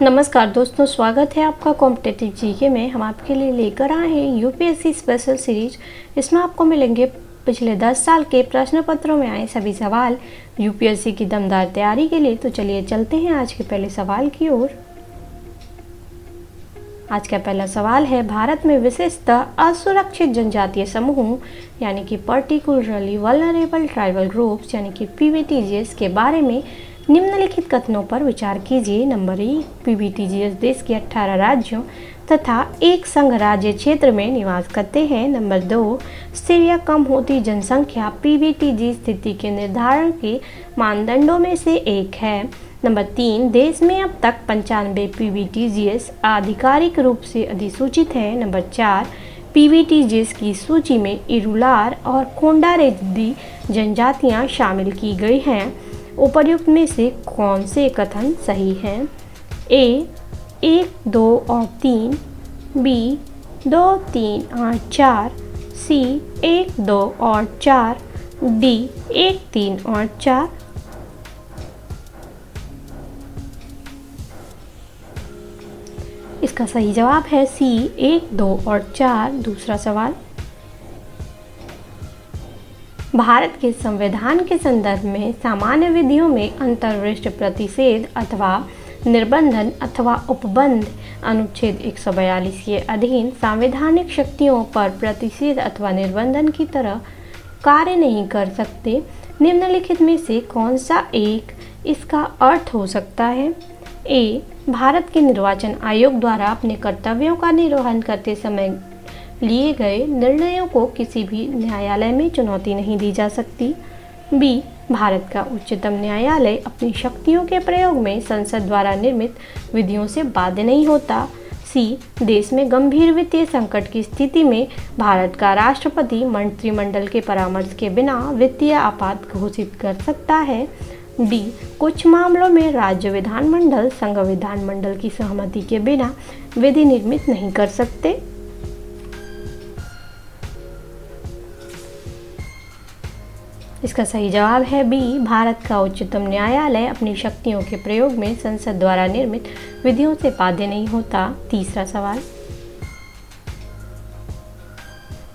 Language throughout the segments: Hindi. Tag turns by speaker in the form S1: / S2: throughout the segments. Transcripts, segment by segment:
S1: नमस्कार दोस्तों, स्वागत है आपका कॉम्पिटिटिव जीके में। हम आपके लिए लेकर आए हैं यूपीएससी स्पेशल सीरीज। इसमें आपको मिलेंगे पिछले 10 साल के प्रश्न पत्रों में आए सभी सवाल यूपीएससी की दमदार तैयारी के लिए। तो चलिए चलते हैं आज के पहले सवाल की ओर। आज का पहला सवाल है, भारत में विशेषतः असुरक्षित जनजातीय समूह यानी कि पर्टिकुलरली वल्नरेबल ट्राइबल ग्रुप्स यानी कि पीवीटीजीएस के बारे में निम्नलिखित कथनों पर विचार कीजिए। नंबर 1, पीवीटीजीएस देश के 18 राज्यों तथा एक संघ राज्य क्षेत्र में निवास करते हैं। नंबर 2, स्थिर या कम होती जनसंख्या पीवीटीजी स्थिति के निर्धारण के मानदंडों में से एक है। नंबर 3, देश में अब तक 95 पीवीटीजीएस आधिकारिक रूप से अधिसूचित हैं। नंबर 4, पीवीटीजीएस की सूची में इरुलार और कोंडारेद्दी जनजातियां शामिल की गई हैं। उपर्युक्त में से कौन से कथन सही हैं? ए 1, 2 और 3, बी 2, 3 और 4, सी 1, 2 और 4, डी 1, 3 और 4। इसका सही जवाब है सी 1, 2 और 4। दूसरा सवाल, भारत के संविधान के संदर्भ में सामान्य विधियों में अंतर्वृष्ट प्रतिषेध अथवा निर्बंधन अथवा उपबंध अनुच्छेद 142 के अधीन संवैधानिक शक्तियों पर प्रतिषेध अथवा निर्बंधन की तरह कार्य नहीं कर सकते। निम्नलिखित में से कौन सा एक इसका अर्थ हो सकता है? ए, भारत के निर्वाचन आयोग द्वारा अपने कर्तव्यों का निर्वहन करते समय लिए गए निर्णयों को किसी भी न्यायालय में चुनौती नहीं दी जा सकती। बी, भारत का उच्चतम न्यायालय अपनी शक्तियों के प्रयोग में संसद द्वारा निर्मित विधियों से बाध्य नहीं होता। सी, देश में गंभीर वित्तीय संकट की स्थिति में भारत का राष्ट्रपति मंत्रिमंडल के परामर्श के बिना वित्तीय आपात घोषित कर सकता है। डी, कुछ मामलों में राज्य विधानमंडल संघ विधानमंडल की सहमति के बिना विधि निर्मित नहीं कर सकते। इसका सही जवाब है बी, भारत का उच्चतम न्यायालय अपनी शक्तियों के प्रयोग में संसद द्वारा निर्मित विधियों से बाध्य नहीं होता। तीसरा सवाल,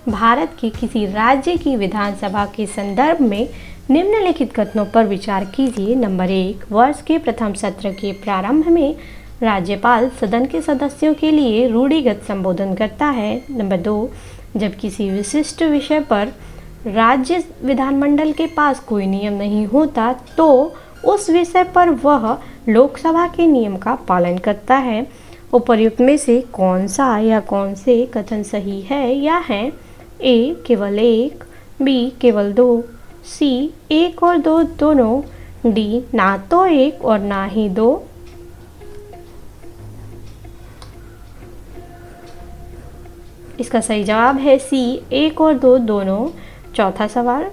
S1: भारत के किसी राज्य की विधानसभा के संदर्भ में निम्नलिखित कथनों पर विचार कीजिए। नंबर 1, वर्ष के प्रथम सत्र के प्रारंभ में राज्यपाल सदन के सदस्यों के लिए रूढ़िगत संबोधन करता है। नंबर 2, जब किसी विशिष्ट विषय पर राज्य विधानमंडल के पास कोई नियम नहीं होता तो उस विषय पर वह लोकसभा के नियम का पालन करता है। उपर्युक्त में से कौन सा या कौन से कथन सही है या हैं? ए, केवल 1, बी, केवल 2, सी 1 और 2 दोनों, डी, ना तो 1 और ना ही 2। इसका सही जवाब है सी 1 और 2 दोनों। चौथा सवाल,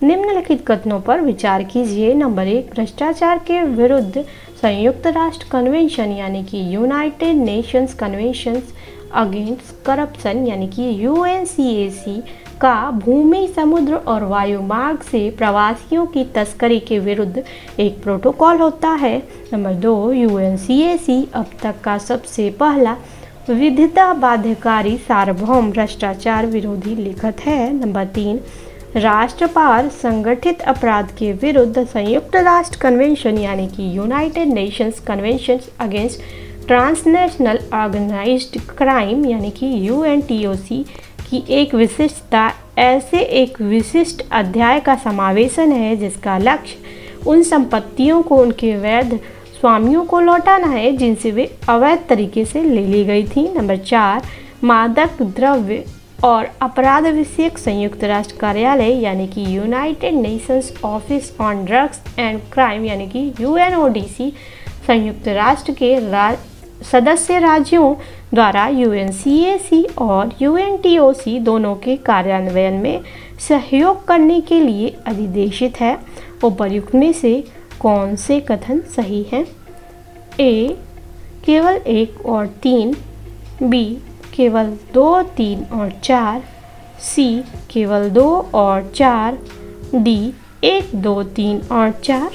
S1: निम्नलिखित कथनों पर विचार कीजिए। नंबर 1, भ्रष्टाचार के विरुद्ध संयुक्त राष्ट्र कन्वेंशन यानी कि United Nations conventions against corruption यानी कि यूएनसीएसी का भूमि, समुद्र और वायु मार्ग से प्रवासियों की तस्करी के विरुद्ध एक प्रोटोकॉल होता है। नंबर 2, यूएनसीएसी अब तक का सबसे पहला विधिता बाध्यकारी सार्वभौम भ्रष्टाचार विरोधी लेखक है। नंबर 3, राष्ट्रपाल संगठित अपराध के विरुद्ध संयुक्त राष्ट्र कन्वेंशन यानी कि United Nations convention against transnational organised crime यानी कि यूएनटीओसी की एक विशिष्टता ऐसे एक विशिष्ट अध्याय का समावेशन है जिसका लक्ष्य उन संपत्तियों को उनके वैध स्वामियों को लौटाना है जिनसे वे अवैध तरीके से ले ली गई थी। नंबर 4, मादक द्रव्य और अपराध विषयक संयुक्त राष्ट्र कार्यालय यानी कि United Nations office on drugs and crime यानी कि यूएनओडीसी संयुक्त राष्ट्र के सदस्य राज्यों द्वारा यूएनसीएसी और यूएनटीओसी दोनों के कार्यान्वयन में सहयोग करने के लिए अधिदेशित है। उपर्युक्त में से कौन से कथन सही हैं? ए, केवल 1 और 3, बी, केवल 2, 3 और 4, सी, केवल 2 और 4, डी, 1, 2, 3 और 4।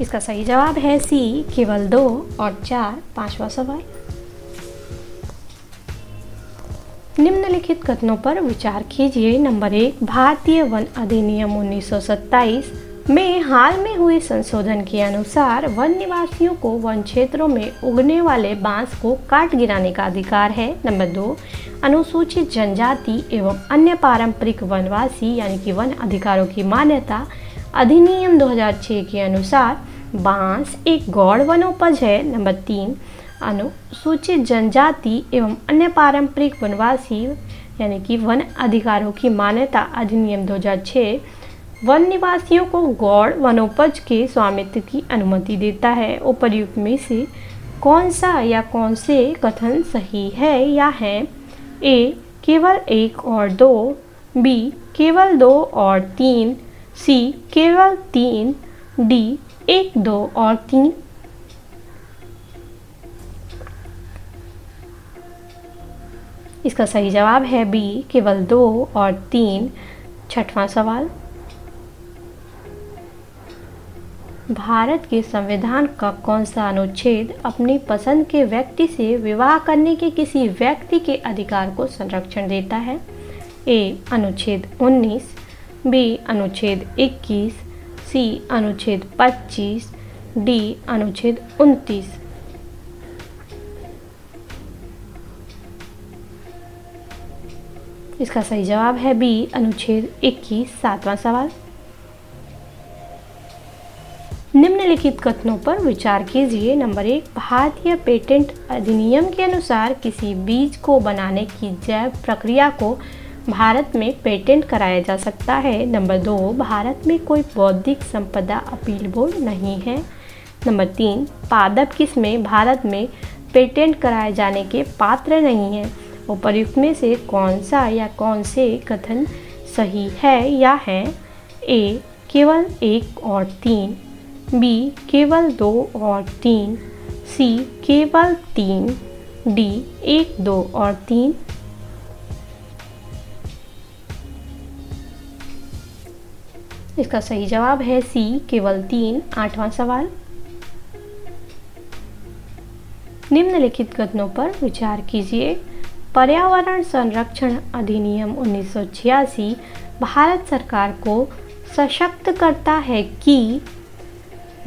S1: इसका सही जवाब है सी, केवल 2 और 4। पांचवा सवाल, निम्नलिखित कथनों पर विचार कीजिए। नंबर 1, भारतीय वन अधिनियम 1927 में हाल में हुए संशोधन के अनुसार वन निवासियों को वन क्षेत्रों में उगने वाले बांस को काट गिराने का अधिकार है। नंबर 2, अनुसूचित जनजाति एवं अन्य पारंपरिक वनवासी यानी कि वन अधिकारों की मान्यता अधिनियम 2006 के अनुसार बांस एक गौण वनोपज है। नंबर 3, अनुसूचित जनजाति एवं अन्य पारंपरिक वनवासी यानी कि वन अधिकारों की मान्यता अधिनियम 2006 वन निवासियों को गौण वनोपज के स्वामित्व की अनुमति देता है। उपर्युक्त में से कौन सा या कौन से कथन सही है या है? ए, केवल 1 और 2, बी, केवल 2 और 3, सी, केवल 3, डी, 1, 2 और 3। इसका सही जवाब है बी, केवल 2 और 3। छठवां सवाल, भारत के संविधान का कौन सा अनुच्छेद अपनी पसंद के व्यक्ति से विवाह करने के किसी व्यक्ति के अधिकार को संरक्षण देता है? ए, अनुच्छेद 19, बी, अनुच्छेद 21, सी, अनुच्छेद 25, डी, अनुच्छेद 29। इसका सही जवाब है बी, अनुच्छेद 21। सातवां सवाल, निम्नलिखित कथनों पर विचार कीजिए। नंबर 1, भारतीय पेटेंट अधिनियम के अनुसार किसी बीज को बनाने की जैव प्रक्रिया को भारत में पेटेंट कराया जा सकता है। नंबर 2, भारत में कोई बौद्धिक संपदा अपील बोर्ड नहीं है। नंबर 3, पादप किस्में भारत में पेटेंट कराए जाने के पात्र नहीं हैं। उपर्युक्त में से कौन सा या कौन से कथन सही है या है? ए, केवल 1 और 3, बी, केवल 2 और 3, सी, केवल 3, डी, 1, 2 और 3। इसका सही जवाब है सी, केवल 3। आठवां सवाल, निम्नलिखित कथनों पर विचार कीजिए। पर्यावरण संरक्षण अधिनियम 1986 भारत सरकार को सशक्त करता है कि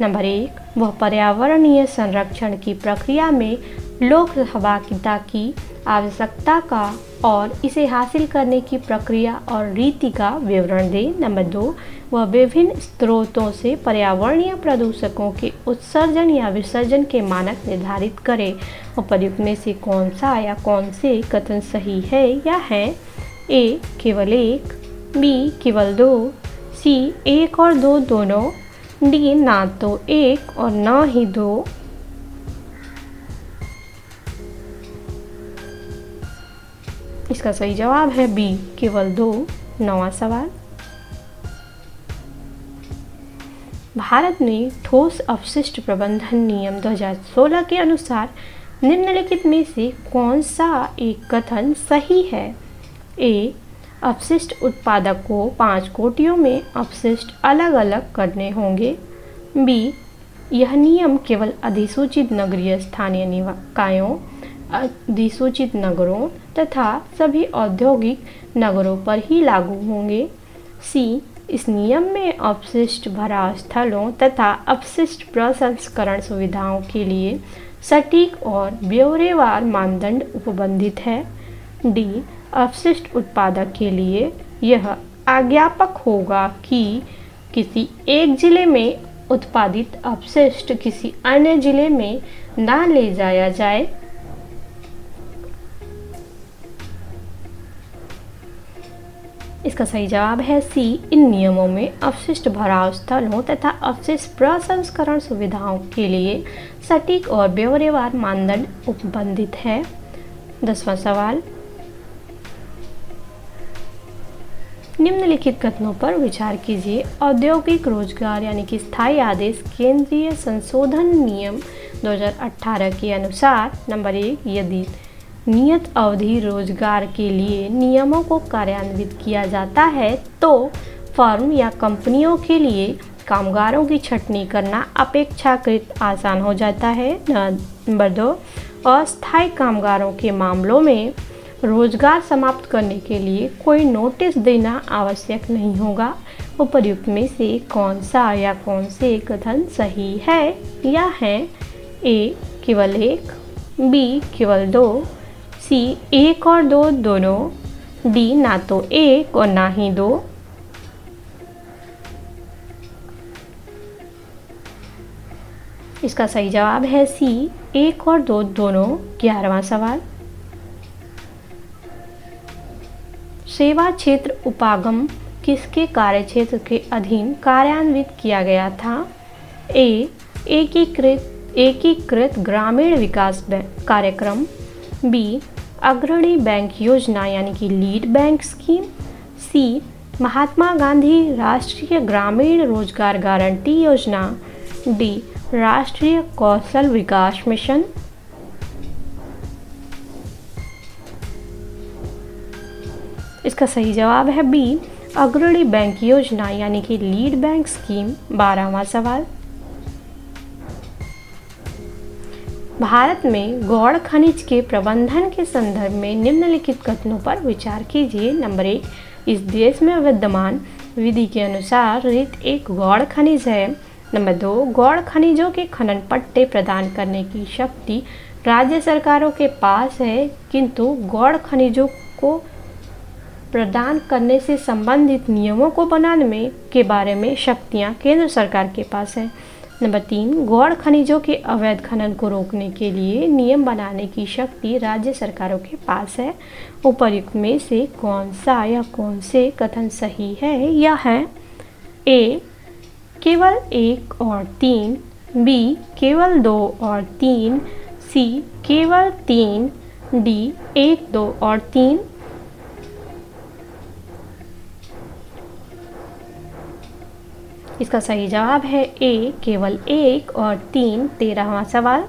S1: नंबर 1, वह पर्यावरणीय संरक्षण की प्रक्रिया में लोक सहभागिता की आवश्यकता का और इसे हासिल करने की प्रक्रिया और रीति का विवरण दे। नंबर 2, वह विभिन्न स्रोतों से पर्यावरणीय प्रदूषकों के उत्सर्जन या विसर्जन के मानक निर्धारित करे। उपर्युक्त में से कौन सा या कौन से कथन सही है या है? ए, केवल 1, बी, केवल 2, सी, 1 और 2 दोनों, डी, ना तो 1 और ना ही 2। इसका सही जवाब है बी, केवल 2। 9वां सवाल, भारत ने ठोस अपशिष्ट प्रबंधन नियम 2016 के अनुसार निम्नलिखित में से कौन सा एक कथन सही है? ए, अपशिष्ट उत्पादक को 5 कोटियों में अपशिष्ट अलग अलग करने होंगे। बी, यह नियम केवल अधिसूचित नगरीय स्थानीय निकायों, अधिसूचित नगरों तथा सभी औद्योगिक नगरों पर ही लागू होंगे। सी, इस नियम में अपशिष्ट भराव स्थलों तथा अपशिष्ट प्रसंस्करण सुविधाओं के लिए सटीक और ब्यौरेवार मानदंड उपबंधित है। डी, अपशिष्ट उत्पादक के लिए यह आज्ञापक होगा कि किसी एक जिले में उत्पादित अपशिष्ट किसी अन्य जिले में ना ले जाया जाए। इसका सही जवाब है सी, इन नियमों में अपशिष्ट भराव स्थलों तथा अपशिष्ट प्रसंस्करण सुविधाओं के लिए सटीक और ब्यौरेवार मानदंड उपबंधित है। 10वां सवाल, निम्नलिखित कथनों पर विचार कीजिए। औद्योगिक रोजगार यानी कि स्थायी आदेश केंद्रीय संशोधन नियम 2018 के अनुसार नंबर 1, यदि नियत अवधि रोजगार के लिए नियमों को कार्यान्वित किया जाता है तो फर्म या कंपनियों के लिए कामगारों की छंटनी करना अपेक्षाकृत आसान हो जाता है। नंबर 2, अस्थायी कामगारों के मामलों में रोजगार समाप्त करने के लिए कोई नोटिस देना आवश्यक नहीं होगा। उपर्युक्त में से कौन सा या कौन से कथन सही है? यह है ए केवल एक, बी केवल दो, सी एक और दो दोनों, डी ना तो एक और ना ही दो। इसका सही जवाब है सी एक और दो दोनों। 11वां सवाल, सेवा क्षेत्र उपागम किसके कार्यक्षेत्र के अधीन कार्यान्वित किया गया था? ए एकीकृत ग्रामीण विकास कार्यक्रम, बी अग्रणी बैंक योजना यानी कि लीड बैंक स्कीम, सी महात्मा गांधी राष्ट्रीय ग्रामीण रोजगार गारंटी योजना, डी राष्ट्रीय कौशल विकास मिशन। इसका सही जवाब है बी अग्रणी बैंक योजना यानी कि लीड बैंक स्कीम। 12वां सवाल, भारत में गौड़ खनिज के प्रबंधन के संदर्भ में निम्नलिखित कथनों पर विचार कीजिए। नंबर 1, इस देश में विद्यमान विधि के अनुसार रेत एक गौड़ खनिज है। नंबर 2, गौड़ खनिजों के खनन पट्टे प्रदान करने की शक्ति राज्य सरकारों के पास है, किंतु गौड़ खनिजों को प्रदान करने से संबंधित नियमों को बनाने के बारे में शक्तियां केंद्र सरकार के पास है। नंबर 3, गौड़ खनिजों के अवैध खनन को रोकने के लिए नियम बनाने की शक्ति राज्य सरकारों के पास है। उपर्युक्त में से कौन सा या कौन से कथन सही है? यह है ए केवल 1 और 3, बी केवल 2 और 3, सी केवल 3, डी 1, 2 और 3। इसका सही जवाब है ए केवल 1 और 3। 13वां सवाल,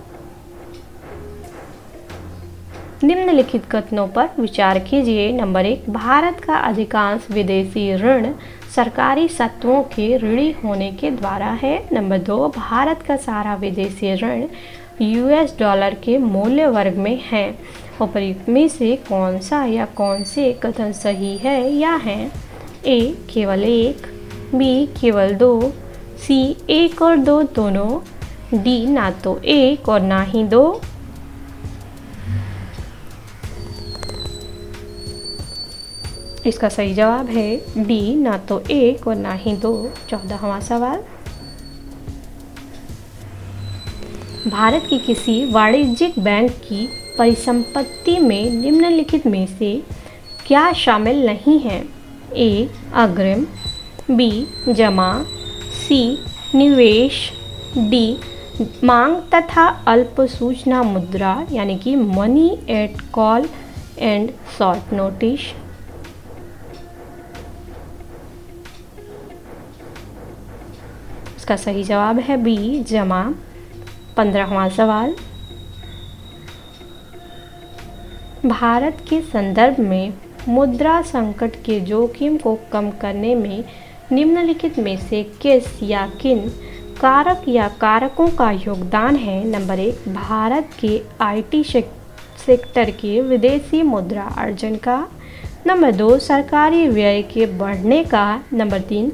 S1: निम्नलिखित कथनों पर विचार कीजिए। नंबर 1, भारत का अधिकांश विदेशी ऋण सरकारी सत्वों के ऋणी होने के द्वारा है। नंबर 2, भारत का सारा विदेशी ऋण US डॉलर के मूल्य वर्ग में है। उपर्युक्त में से कौन सा या कौन से कथन सही है? यह है ए केवल 1, बी केवल 2, सी 1 और 2 दोनों, डी ना तो 1 और ना ही 2। इसका सही जवाब है डी ना तो 1 और ना ही 2। 14वां सवाल, भारत की किसी वाणिज्यिक बैंक की परिसंपत्ति में निम्नलिखित में से क्या शामिल नहीं है? ए अग्रिम, बी जमा, सी निवेश, डी मांग तथा अल्प सूचना मुद्रा यानी कि money at call and short notice. इसका सही जवाब है बी जमा। 15वां सवाल, भारत के संदर्भ में मुद्रा संकट के जोखिम को कम करने में निम्नलिखित में से किस या किन कारक या कारकों का योगदान है? नंबर 1, भारत के IT सेक्टर के विदेशी मुद्रा अर्जन का। नंबर 2, सरकारी व्यय के बढ़ने का। नंबर 3,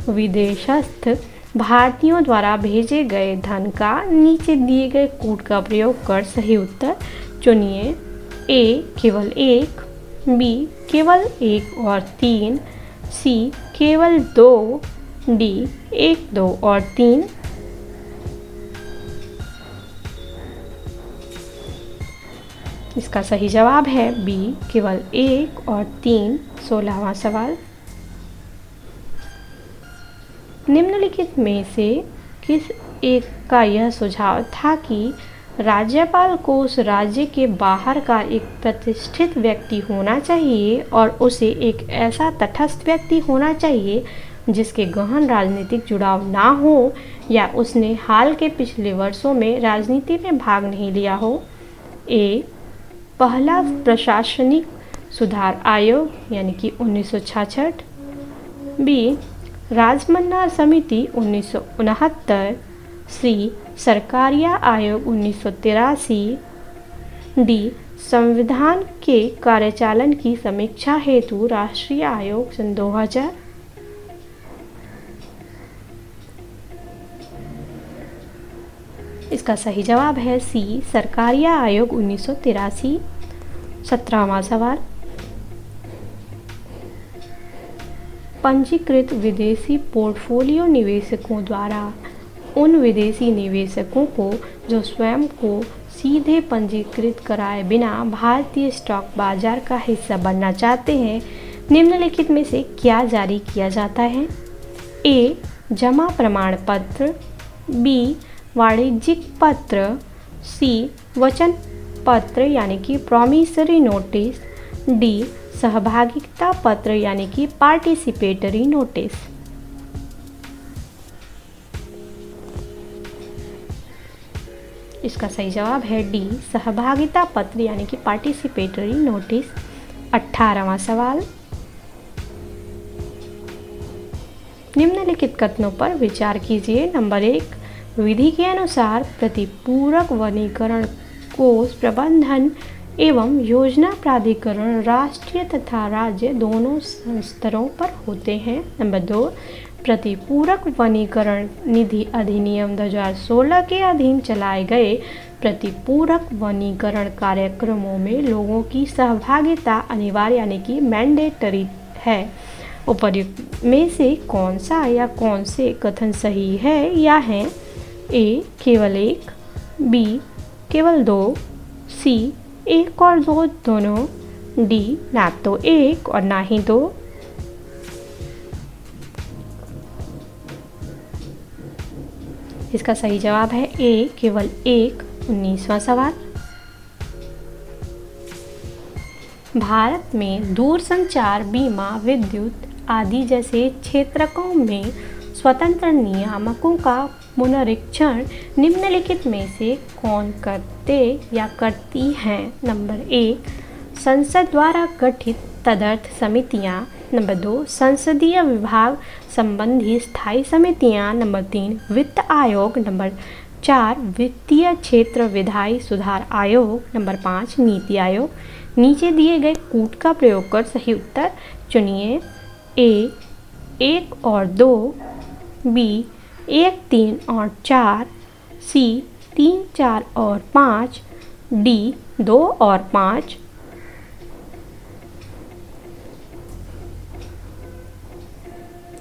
S1: विदेशस्थ भारतीयों द्वारा भेजे गए धन का। नीचे दिए गए कूट का प्रयोग कर सही उत्तर चुनिए। ए केवल 1, बी केवल 1 और 3, सी केवल 2, डी 1, 2 और 3। इसका सही जवाब है बी केवल 1 और 3। 16वां सवाल, निम्नलिखित में से किस एक का यह सुझाव था कि राज्यपाल को उस राज्य के बाहर का एक प्रतिष्ठित व्यक्ति होना चाहिए और उसे एक ऐसा तटस्थ व्यक्ति होना चाहिए जिसके गहन राजनीतिक जुड़ाव ना हो या उसने हाल के पिछले वर्षों में राजनीति में भाग नहीं लिया हो? ए पहला प्रशासनिक सुधार आयोग यानी कि 1966, बी राजमन्ना समिति 1969, सी सरकारिया आयोग 1983, डी संविधान के कार्यचालन की समीक्षा हेतु राष्ट्रीय आयोग सन 2000। इसका सही जवाब है सी सरकारिया आयोग 1983। 17वां सवाल, पंजीकृत विदेशी पोर्टफोलियो निवेशकों द्वारा उन विदेशी निवेशकों को जो स्वयं को सीधे पंजीकृत कराए बिना भारतीय स्टॉक बाजार का हिस्सा बनना चाहते हैं, निम्नलिखित में से क्या जारी किया जाता है? ए जमा प्रमाण पत्र, बी वाणिज्यिक पत्र, सी वचन पत्र यानी कि प्रॉमिसरी नोटिस, डी सहभागिता पत्र यानी कि पार्टिसिपेटरी नोटिस। इसका सही जवाब है डी सहभागिता पत्र यानी कि पार्टिसिपेटरी नोटिस। 18वां सवाल, निम्नलिखित कथनों पर विचार कीजिए। नंबर 1, विधि के अनुसार प्रतिपूरक वनीकरण कोष प्रबंधन एवं योजना प्राधिकरण राष्ट्रीय तथा राज्य दोनों स्तरों पर होते हैं। नंबर 2, प्रतिपूरक वनीकरण निधि अधिनियम 2016 के अधीन चलाए गए प्रतिपूरक वनीकरण कार्यक्रमों में लोगों की सहभागिता अनिवार्य यानी कि मैंडेटरी है। उपर्युक्त में से कौन सा या कौन से कथन सही है या हैं? ए केवल 1, बी केवल 2, सी 1 और 2 दोनों, डी ना तो 1 और ना ही 2। इसका सही जवाब है ए केवल 1। 19वां सवाल, भारत में दूरसंचार, बीमा, विद्युत आदि जैसे क्षेत्रकों में स्वतंत्र नियामकों का पुनरीक्षण निम्नलिखित में से कौन करते या करती हैं? नंबर 1, संसद द्वारा गठित तदर्थ समितियां। नंबर 2, संसदीय विभाग संबंधी स्थायी समितियां। नंबर 3, वित्त आयोग। नंबर 4, वित्तीय क्षेत्र विधायी सुधार आयोग। नंबर 5, नीति आयोग। नीचे दिए गए कूट का प्रयोग कर सही उत्तर चुनिए। ए 1 और 2, बी 1, 3 और 4, सी 3, 4 और 5, डी 2 और 5।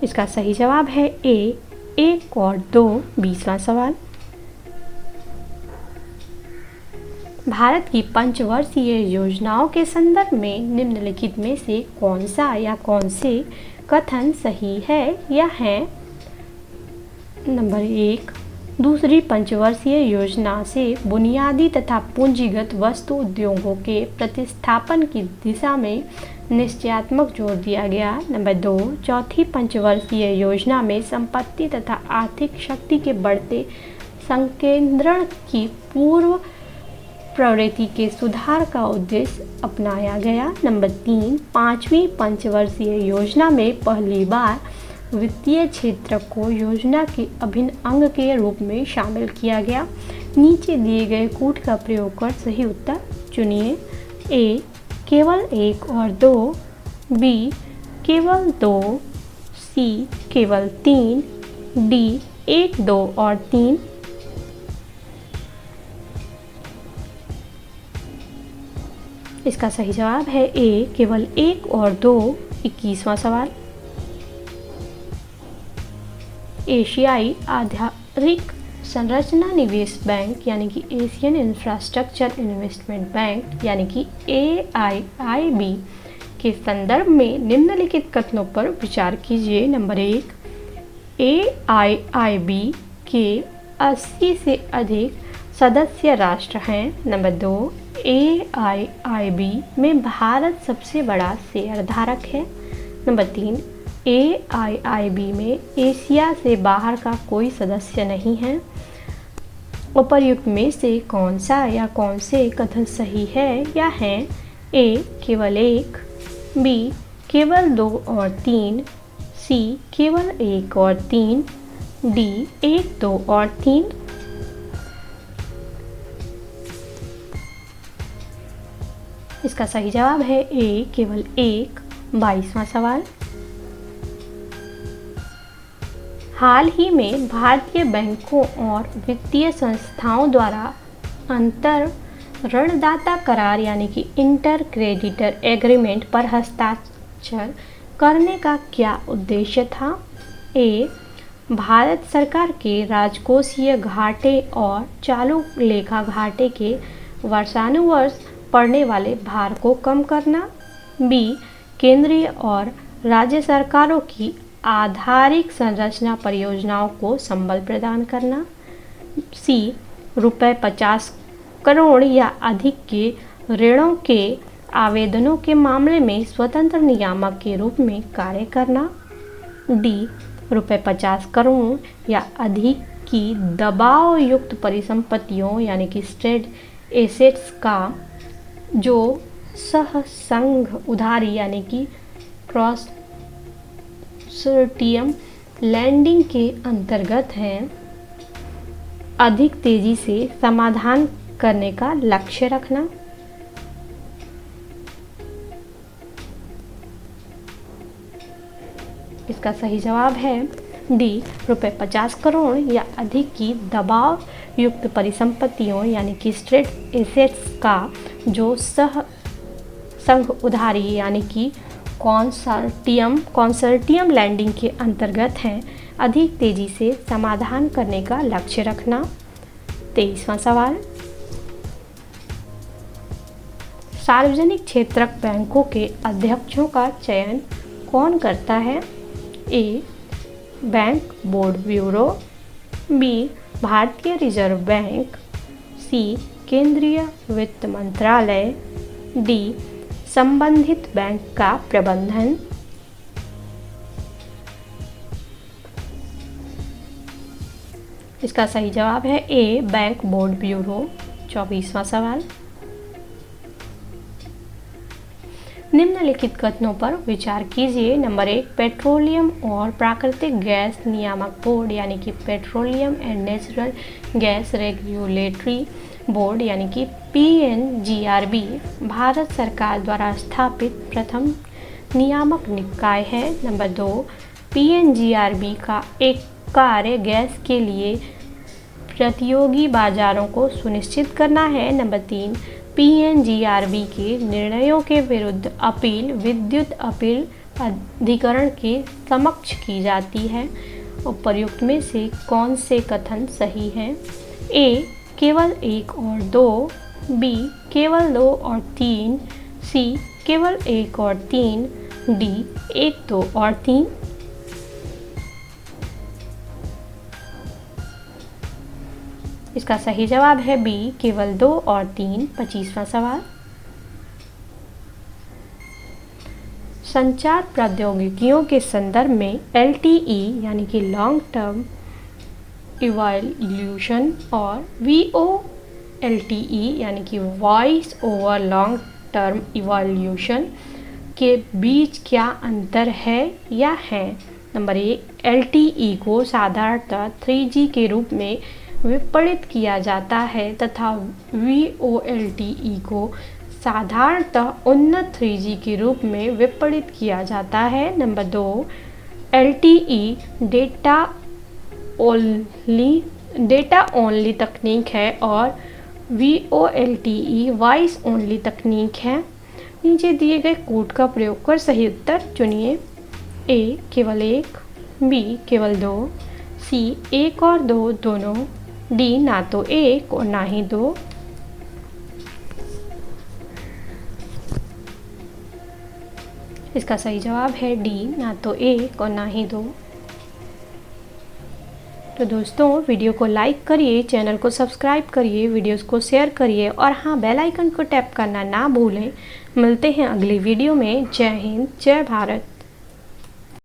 S1: इसका सही जवाब है ए 1 और 2। 20वां सवाल, भारत की पंचवर्षीय योजनाओं के संदर्भ में निम्नलिखित में से कौन सा या कौन से कथन सही है या है? नंबर 1, दूसरी पंचवर्षीय योजना से बुनियादी तथा पूंजीगत वस्तु उद्योगों के प्रतिस्थापन की दिशा में निश्चयात्मक जोर दिया गया। नंबर 2, चौथी पंचवर्षीय योजना में संपत्ति तथा आर्थिक शक्ति के बढ़ते संकेंद्रण की पूर्व प्रवृत्ति के सुधार का उद्देश्य अपनाया गया। नंबर 3, पांचवी पंचवर्षीय योजना में पहली बार वित्तीय क्षेत्र को योजना के अभिन्न अंग के रूप में शामिल किया गया। नीचे दिए गए कूट का प्रयोग कर सही उत्तर चुनिए। ए केवल 1 और 2, बी केवल 2, सी केवल 3, डी 1, 2 और 3। इसका सही जवाब है ए केवल 1 और 2। 21वां सवाल, एशियाई आधारिक संरचना निवेश बैंक यानी कि एशियन इंफ्रास्ट्रक्चर इन्वेस्टमेंट बैंक यानी कि AIIB के संदर्भ में निम्नलिखित कथनों पर विचार कीजिए। नंबर 1, AIIB के 80 से अधिक सदस्य राष्ट्र हैं। नंबर 2, AIIB में भारत सबसे बड़ा शेयर धारक है। नंबर 3, AIIB में एशिया से बाहर का कोई सदस्य नहीं है। उपर्युक्त में से कौन सा या कौन से कथन सही है या हैं? ए केवल 1, बी केवल 2 और 3, सी केवल 1 और 3, डी 1, 2 और 3। इसका सही जवाब है ए केवल 1। 22वां सवाल, हाल ही में भारतीय बैंकों और वित्तीय संस्थाओं द्वारा अंतर ऋणदाता करार यानी कि इंटर क्रेडिटर एग्रीमेंट पर हस्ताक्षर करने का क्या उद्देश्य था? ए, भारत सरकार के राजकोषीय घाटे और चालू लेखा घाटे के वर्षानुवर्ष पड़ने वाले भार को कम करना। बी, केंद्रीय और राज्य सरकारों की आधारिक संरचना परियोजनाओं को संबल प्रदान करना। सी, रुपये 50 करोड़ या अधिक के ऋणों के आवेदनों के मामले में स्वतंत्र नियामक के रूप में कार्य करना। डी, रुपये 50 करोड़ या अधिक की दबाव युक्त परिसंपत्तियों यानी कि स्ट्रेट एसेट्स का जो सहसंघ उधारी यानी कि कंसोर्टियम लैंडिंग के अंतर्गत हैं, अधिक तेजी से समाधान करने का लक्ष्य रखना। इसका सही जवाब है डी, रुपये 50 करोड़ या अधिक की दबाव युक्त परिसंपत्तियों यानी कि स्ट्रेट एसेट्स का जो संघ उधारी यानी कि कंसोर्टियम लैंडिंग के अंतर्गत हैं, अधिक तेजी से समाधान करने का लक्ष्य रखना। 23वां सवाल, सार्वजनिक क्षेत्रक बैंकों के अध्यक्षों का चयन कौन करता है? ए, बैंक बोर्ड ब्यूरो, बी, भारतीय रिजर्व बैंक, सी, केंद्रीय वित्त मंत्रालय, डी, संबंधित बैंक का प्रबंधन। इसका सही जवाब है ए, बैंक बोर्ड ब्यूरो। 24वां सवाल, निम्नलिखित कथनों पर विचार कीजिए। नंबर 1, पेट्रोलियम और प्राकृतिक गैस नियामक बोर्ड यानी कि petroleum and natural gas regulatory board यानी कि PNGRB भारत सरकार द्वारा स्थापित प्रथम नियामक निकाय है। नंबर 2, PNGRB का एक कार्य गैस के लिए प्रतियोगी बाजारों को सुनिश्चित करना है। नंबर 3, PNGRB के निर्णयों के विरुद्ध अपील विद्युत अपील अधिकरण के समक्ष की जाती है। उपर्युक्त में से कौन से कथन सही हैं? ए, केवल 1 और 2, बी, केवल 2 और 3, सी, केवल 1 और 3, डी, 1, 2 और 3। इसका सही जवाब है बी, केवल 2 और 3। 25वां सवाल, संचार प्रौद्योगिकियों के संदर्भ में LTE यानी कि लॉन्ग टर्म इवोल्यूशन और VoLTE यानी कि voice over long term evolution के बीच क्या अंतर है या है? नंबर 1, LTE को साधारणतः 3G के रूप में विपणित किया जाता है तथा VoLTE को साधारणतः उन्नत 3G के रूप में विपणित किया जाता है। नंबर 2, LTE डेटा ओनली तकनीक है और VoLTE वॉइस ओनली तकनीक है। नीचे दिए गए कोड का प्रयोग कर सही उत्तर चुनिए। ए, केवल 1, बी, केवल 2, सी, 1 और 2 दोनों, डी, ना तो 1 और ना ही 2। इसका सही जवाब है डी, ना तो 1 और ना ही 2। तो दोस्तों, वीडियो को लाइक करिए, चैनल को सब्सक्राइब करिए, वीडियोस को शेयर करिए और हाँ, बेल आइकन को टैप करना ना भूलें। मिलते हैं अगली वीडियो में। जय हिंद, जय भारत।